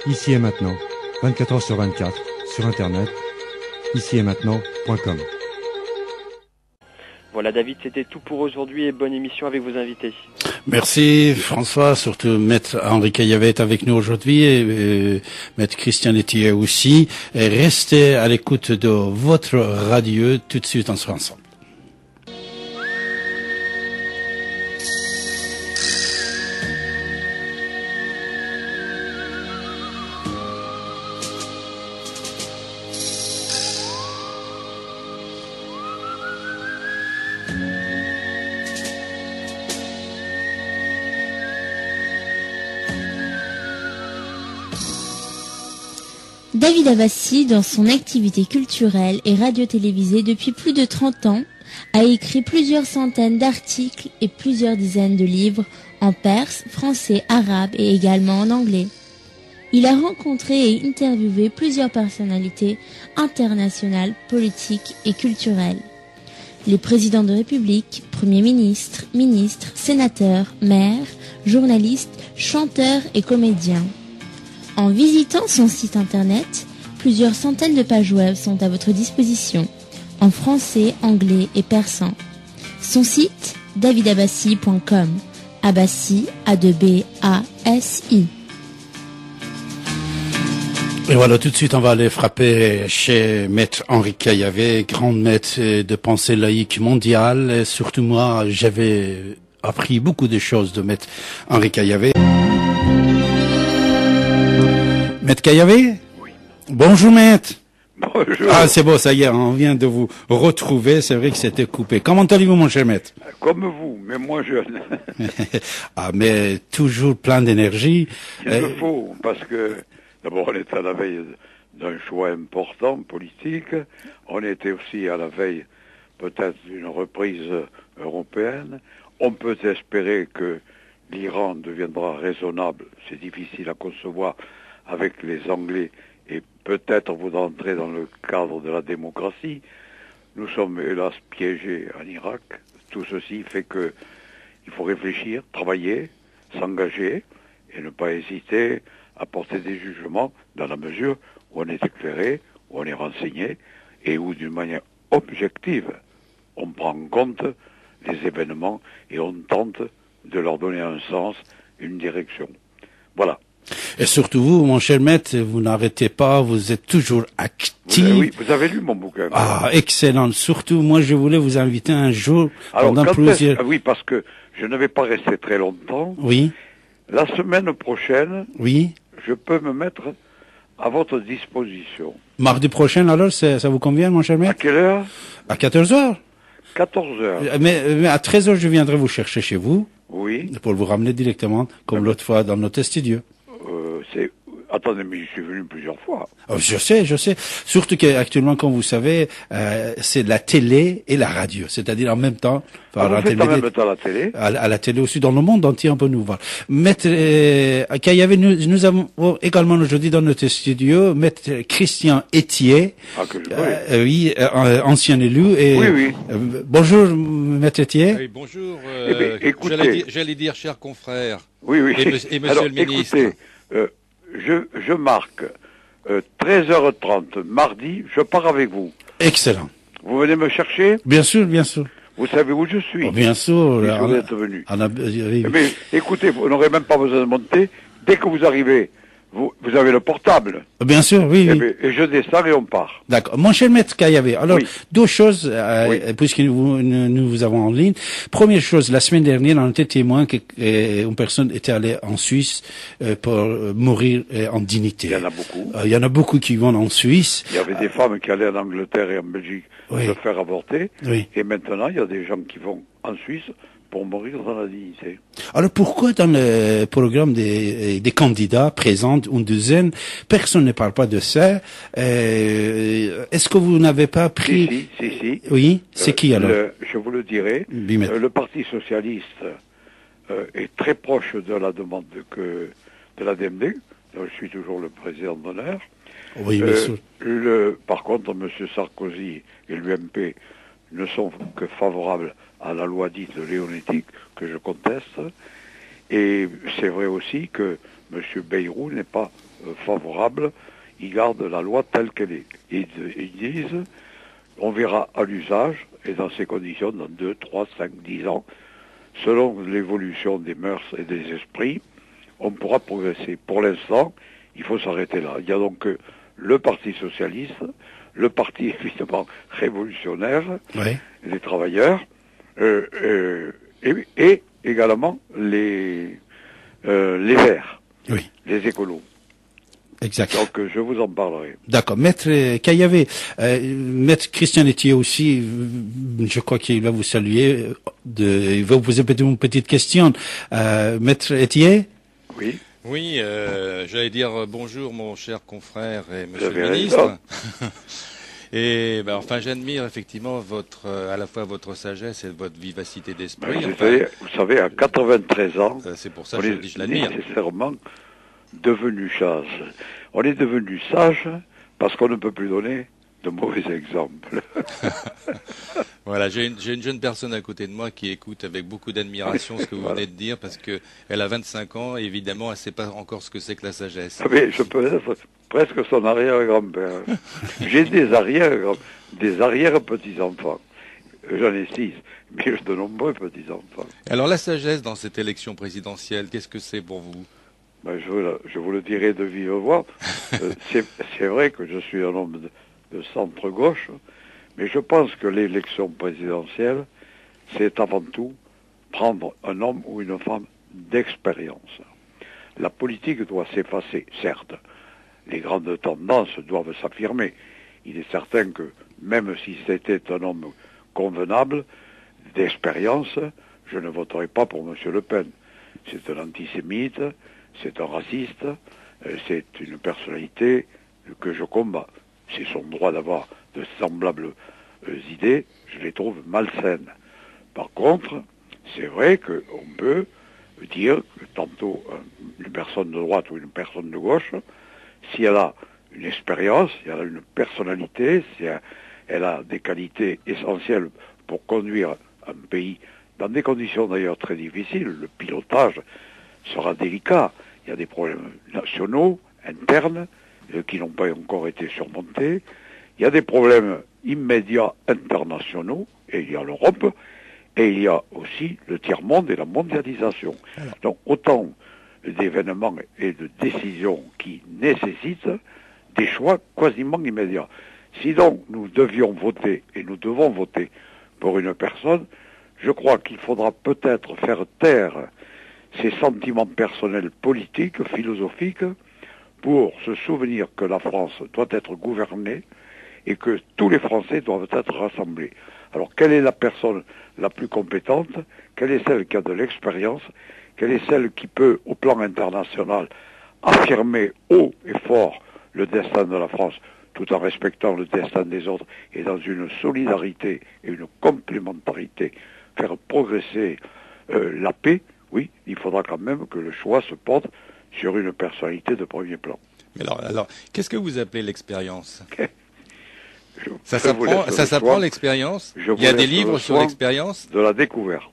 Ici et maintenant, 24 heures sur 24, sur Internet, ici et maintenant.com. Voilà David, c'était tout pour aujourd'hui et bonne émission avec vos invités. Merci François, surtout Maître Henri Caillavet est avec nous aujourd'hui et Maître Christian Etier aussi. Et restez à l'écoute de votre radio, tout de suite on sera ensemble. David Abbassi, dans son activité culturelle et radio-télévisée depuis plus de 30 ans, a écrit plusieurs centaines d'articles et plusieurs dizaines de livres en perse, français, arabe et également en anglais. Il a rencontré et interviewé plusieurs personnalités internationales, politiques et culturelles. Les présidents de République, premiers ministres, ministres, sénateurs, maires, journalistes, chanteurs et comédiens. En visitant son site internet, plusieurs centaines de pages web sont à votre disposition, en français, anglais et persan. Son site, davidabassi.com. Abbassi, A-2-B-A-S-I. Et voilà, tout de suite, on va aller frapper chez Maître Henri Caillavet, grand maître de pensée laïque mondiale. Et surtout moi, j'avais appris beaucoup de choses de Maître Henri Caillavet. Maître Caillavet ? Oui. Bonjour Maître. Bonjour. Ah, c'est beau, ça y est, on vient de vous retrouver. C'est vrai que c'était coupé. Comment allez-vous, mon cher Maître ? Comme vous, mais moins jeune. Ah, mais toujours plein d'énergie. Il le faut, parce que d'abord on est à la veille d'un choix important politique. On était aussi à la veille peut-être d'une reprise européenne. On peut espérer que l'Iran deviendra raisonnable. C'est difficile à concevoir avec les Anglais et peut-être vous entrer dans le cadre de la démocratie. Nous sommes hélas piégés en Irak. Tout ceci fait que il faut réfléchir, travailler, s'engager et ne pas hésiter à porter des jugements dans la mesure où on est éclairé, où on est renseigné et où d'une manière objective on prend en compte les événements et on tente de leur donner un sens, une direction. Voilà. Et surtout vous, mon cher maître, vous n'arrêtez pas, vous êtes toujours actif. Oui, vous avez lu mon bouquin. Ah, excellent. Surtout, moi, je voulais vous inviter un jour Alors, pendant plusieurs... Oui, parce que je ne vais pas rester très longtemps. Oui. La semaine prochaine, Oui. Je peux me mettre à votre disposition. Mardi prochain, alors, ça vous convient, mon cher maître ? À quelle heure ? À 14h. 14h. Mais à 13h, je viendrai vous chercher chez vous. Oui. Pour vous ramener directement, comme l'autre fois, dans notre studio. Attendez, mais je suis venu plusieurs fois. Oh, je sais. Surtout qu'actuellement, comme vous savez, c'est la télé et la radio. C'est-à-dire en même temps. Vous faites en même temps la télé. À la télé aussi, dans le monde entier, on peut nous voir. Maître Caillavet, nous avons également aujourd'hui dans notre studio Maître Christian Etier. Ah, que je connais. Oui, ancien élu. Et, oui. Bonjour, Maître Etier. Oui, bonjour. Écoutez, j'allais dire, cher confrère. Oui. Et monsieur le ministre. Écoutez, je marque 13h30 mardi, je pars avec vous. Excellent. Vous venez me chercher ? Bien sûr. Vous savez où je suis ? Oh, bien sûr. Vous êtes venu. Oui. Mais écoutez, vous n'aurez même pas besoin de monter. Dès que vous arrivez, vous avez le portable. Bien sûr, oui. Et je descends et on part. D'accord. Mon cher Maître Caillavet, alors, deux choses, puisque nous vous avons en ligne. Première chose, la semaine dernière, on était témoin qu'une personne était allée en Suisse pour mourir en dignité. Il y en a beaucoup. Il y en a beaucoup qui vont en Suisse. Il y avait des femmes qui allaient en Angleterre et en Belgique se faire avorter. Oui. Et maintenant, il y a des gens qui vont en Suisse pour mourir dans la dignité. Alors pourquoi dans le programme des candidats présents, une douzaine, personne ne parle pas de ça? Est-ce que vous n'avez pas pris... Si. Oui, c'est qui alors? Je vous le dirai. Le Parti Socialiste est très proche de la demande de la DMD. Je suis toujours le président d'honneur. Oui, bien sûr. Par contre, M. Sarkozy et l'UMP ne sont que favorables à la loi dite léonétique, que je conteste. Et c'est vrai aussi que M. Bayrou n'est pas favorable, il garde la loi telle qu'elle est. Ils disent, on verra à l'usage, et dans ces conditions, dans 2, 3, 5, 10 ans, selon l'évolution des mœurs et des esprits, on pourra progresser. Pour l'instant, il faut s'arrêter là. Il y a donc le Parti socialiste, le Parti évidemment révolutionnaire, des travailleurs, et également les Verts, les écolos. Exact. Donc je vous en parlerai. D'accord. Maître Caillavet, Maître Christian Etier aussi, je crois qu'il va vous saluer. Il va vous poser peut-être une petite question. Maître Etier? Oui. Oui, j'allais dire bonjour mon cher confrère et monsieur le ministre. Et enfin, j'admire effectivement à la fois votre sagesse et votre vivacité d'esprit. Vous savez, à 93 ans, c'est pour ça que je l'admire. Nécessairement devenu sage. On est devenu sage parce qu'on ne peut plus donner de mauvais exemples. Voilà, j'ai une jeune personne à côté de moi qui écoute avec beaucoup d'admiration ce que vous venez de dire, parce que elle a 25 ans et évidemment elle ne sait pas encore ce que c'est que la sagesse. Mais je peux être presque son arrière-grand-père. J'ai des arrière-petits-enfants. J'en ai 6, mais j'ai de nombreux petits-enfants. Alors la sagesse dans cette élection présidentielle, qu'est-ce que c'est pour vous? Je vous le dirai de vive voix. C'est vrai que je suis un homme de centre-gauche, mais je pense que l'élection présidentielle, c'est avant tout prendre un homme ou une femme d'expérience. La politique doit s'effacer, certes. Les grandes tendances doivent s'affirmer. Il est certain que, même si c'était un homme convenable, d'expérience, je ne voterai pas pour M. Le Pen. C'est un antisémite, c'est un raciste, c'est une personnalité que je combats. C'est son droit d'avoir de semblables idées, je les trouve malsaines. Par contre, c'est vrai qu'on peut dire que tantôt une personne de droite ou une personne de gauche, si elle a une expérience, si elle a une personnalité, si elle a des qualités essentielles pour conduire un pays dans des conditions d'ailleurs très difficiles, le pilotage sera délicat. Il y a des problèmes nationaux, internes, qui n'ont pas encore été surmontés. Il y a des problèmes immédiats internationaux, et il y a l'Europe, et il y a aussi le tiers-monde et la mondialisation. Donc autant d'événements et de décisions qui nécessitent des choix quasiment immédiats. Si donc nous devions voter, et nous devons voter pour une personne, je crois qu'il faudra peut-être faire taire ces sentiments personnels politiques, philosophiques, pour se souvenir que la France doit être gouvernée et que tous les Français doivent être rassemblés. Alors, quelle est la personne la plus compétente? Quelle est celle qui a de l'expérience? Quelle est celle qui peut, au plan international, affirmer haut et fort le destin de la France, tout en respectant le destin des autres et dans une solidarité et une complémentarité, faire progresser la paix? Oui, il faudra quand même que le choix se porte sur une personnalité de premier plan. Mais alors qu'est-ce que vous appelez l'expérience? Ça s'apprend l'expérience? Il y a des livres sur l'expérience? De la découverte.